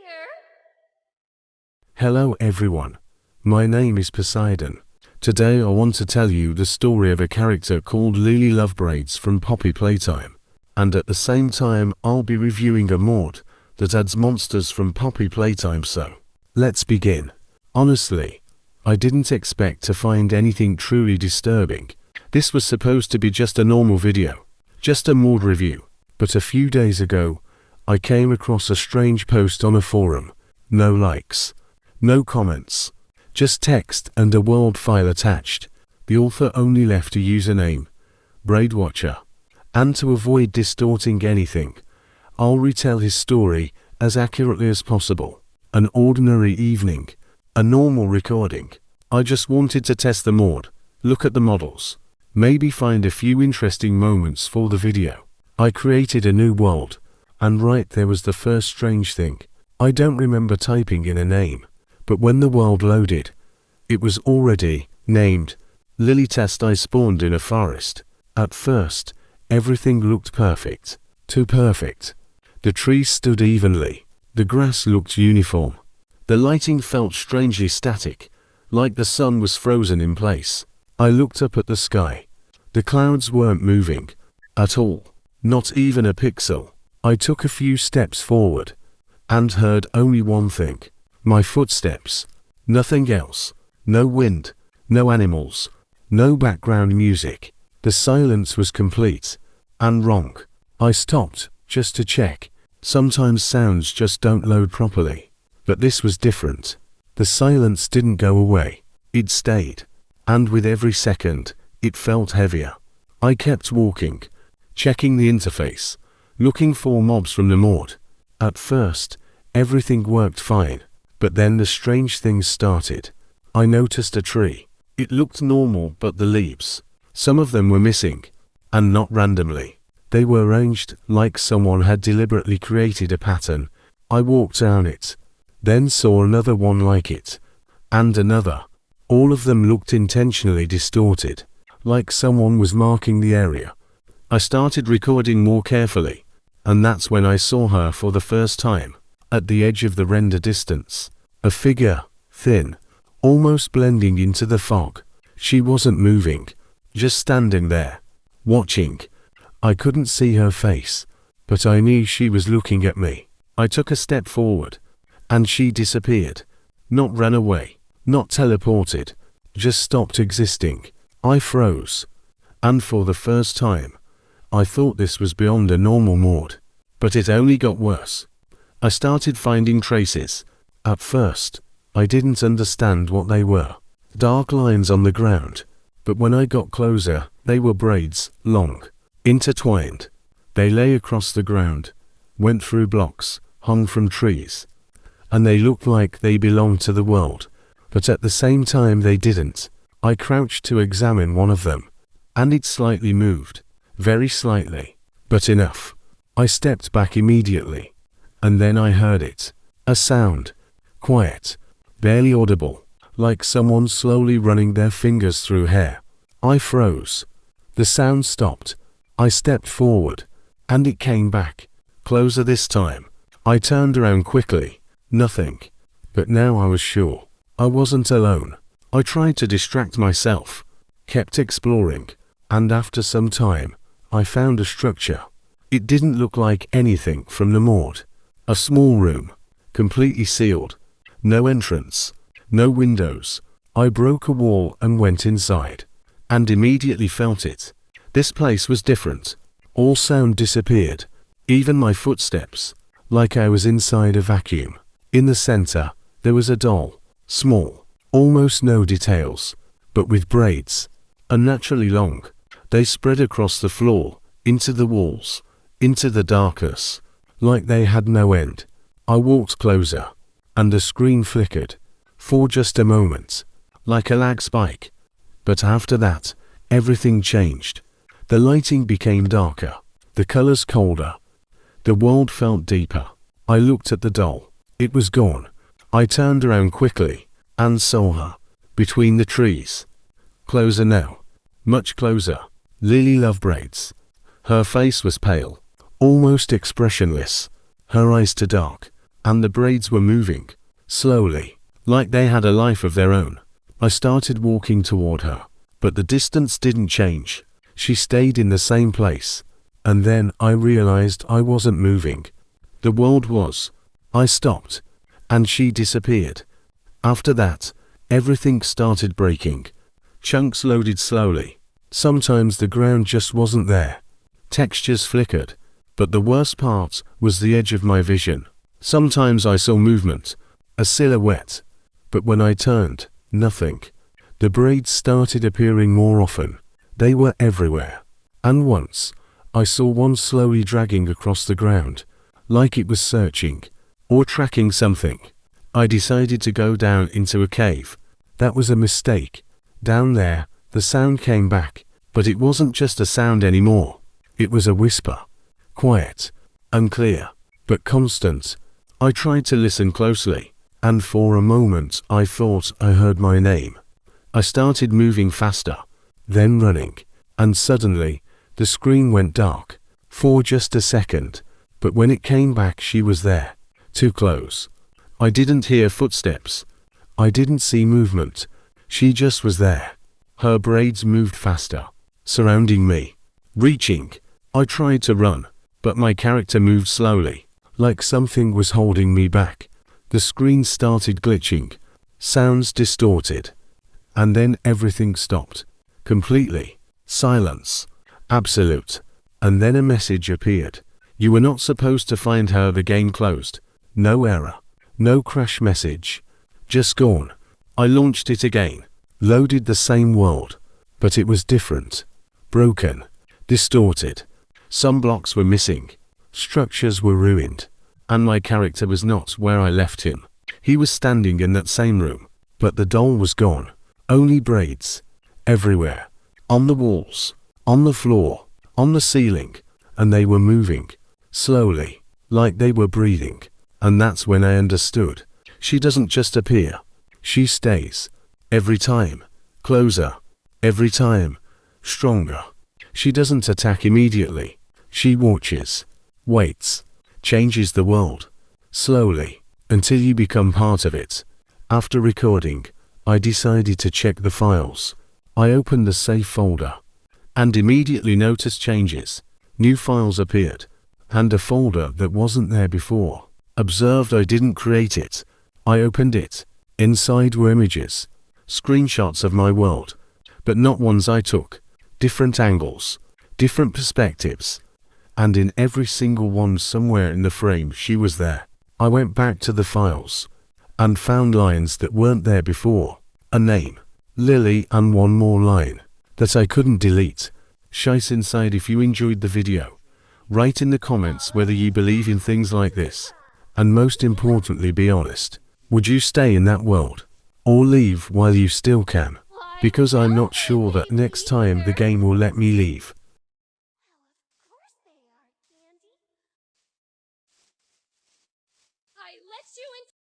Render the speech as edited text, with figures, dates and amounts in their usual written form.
here. Hello everyone, my name is Poseidon. Today I want to tell you the story of a character called Lily Lovebraids from Poppy Playtime, and at the same time I'll be reviewing a mod that adds monsters from Poppy Playtime, so let's begin. Honestly, I didn't expect to find anything truly disturbing. This was supposed to be just a normal video, just a mod review, but a few days ago I came across a strange post on a forum. No likes, no comments, just text and a world file attached. The author only left a username, Braidwatcher, and to avoid distorting anything, I'll retell his story as accurately as possible. An ordinary evening, a normal recording. I just wanted to test the mod, look at the models, maybe find a few interesting moments for the video. I created a new world, and right there was the first strange thing. I don't remember typing in a name, but when the world loaded, it was already named Lily. I spawned in a forest. At first, everything looked perfect, too perfect. The trees stood evenly, the grass looked uniform, the lighting felt strangely static, like the sun was frozen in place. I looked up at the sky. The clouds weren't moving at all, not even a pixel. I took a few steps forward and heard only one thing, my footsteps, nothing else. No wind, no animals, no background music. The silence was complete and wrong. I stopped just to check. Sometimes sounds just don't load properly, but this was different. The silence didn't go away, it stayed, and with every second, it felt heavier. I kept walking, checking the interface, looking for mobs from the mod. At first, everything worked fine, but then the strange things started. I noticed a tree. It looked normal, but the leaves, some of them were missing, and not randomly. They were arranged like someone had deliberately created a pattern. I walked down it, then saw another one like it, and another. All of them looked intentionally distorted, like someone was marking the area. I started recording more carefully, and that's when I saw her for the first time. At the edge of the render distance, a figure, thin, almost blending into the fog. She wasn't moving, just standing there, watching. I couldn't see her face, but I knew she was looking at me. I took a step forward, and she disappeared. Not ran away, not teleported, just stopped existing. I froze, and for the first time, I thought this was beyond a normal mod, but it only got worse. I started finding traces. At first, I didn't understand what they were. Dark lines on the ground, but when I got closer, they were braids, long, intertwined. They lay across the ground, went through blocks, hung from trees, and they looked like they belonged to the world, but at the same time they didn't. I crouched to examine one of them, and it slightly moved, very slightly, but enough. I stepped back immediately, and then I heard it, a sound, quiet, barely audible, like someone slowly running their fingers through hair. I froze. The sound stopped. I stepped forward, and it came back, closer this time. I turned around quickly. Nothing. But now I was sure. I wasn't alone. I tried to distract myself, kept exploring, and after some time, I found a structure. It didn't look like anything from the mod. A small room, completely sealed. No entrance, no windows. I broke a wall and went inside, and immediately felt it. This place was different. All sound disappeared, even my footsteps, like I was inside a vacuum. In the center, there was a doll, small, almost no details, but with braids, unnaturally long. They spread across the floor, into the walls, into the darkness, like they had no end. I walked closer, and the screen flickered, for just a moment, like a lag spike. But after that, everything changed. The lighting became darker, the colors colder. The world felt deeper. I looked at the doll. It was gone. I turned around quickly, and saw her, between the trees. Closer now, much closer. Lily Lovebraids. Her face was pale, almost expressionless, her eyes too dark, and the braids were moving, slowly, like they had a life of their own. I started walking toward her, but the distance didn't change. She stayed in the same place, and then I realized I wasn't moving. The world was. I stopped, and she disappeared. After that, everything started breaking. Chunks loaded slowly. Sometimes the ground just wasn't there. Textures flickered, but the worst part was the edge of my vision. Sometimes I saw movement, a silhouette, but when I turned, nothing. The braids started appearing more often. They were everywhere. And once, I saw one slowly dragging across the ground, like it was searching, or tracking something. I decided to go down into a cave. That was a mistake. Down there, the sound came back, but it wasn't just a sound anymore. It was a whisper. Quiet, unclear, but constant. I tried to listen closely, and for a moment I thought I heard my name. I started moving faster, then running, and suddenly, the screen went dark, for just a second, but when it came back she was there, too close. I didn't hear footsteps. I didn't see movement. She just was there. Her braids moved faster, surrounding me, reaching. I tried to run, but my character moved slowly, like something was holding me back. The screen started glitching, sounds distorted, and then everything stopped. Completely. Silence. Absolute. And then a message appeared. You were not supposed to find her. The game closed. No error. No crash message. Just gone. I launched it again. Loaded the same world. But it was different. Broken. Distorted. Some blocks were missing. Structures were ruined. And my character was not where I left him. He was standing in that same room. But the doll was gone. Only braids. Everywhere. On the walls. On the floor. On the ceiling. And they were moving. Slowly. Like they were breathing. And that's when I understood. She doesn't just appear. She stays. Every time. Closer. Every time. Stronger. She doesn't attack immediately. She watches. Waits. Changes the world. Slowly. Until you become part of it. After recording, I decided to check the files. I opened the save folder. And immediately noticed changes. New files appeared. And a folder that wasn't there before. Observed I didn't create it. I opened it. Inside were images. Screenshots of my world. But not ones I took. Different angles. Different perspectives. And in every single one somewhere in the frame she was there. I went back to the files. And found lines that weren't there before. A name. Lily, and one more line. That I couldn't delete. Shice inside. If you enjoyed the video, write in the comments whether you believe in things like this. And most importantly, be honest. Would you stay in that world? Or leave while you still can? Because I'm not sure that next time the game will let me leave.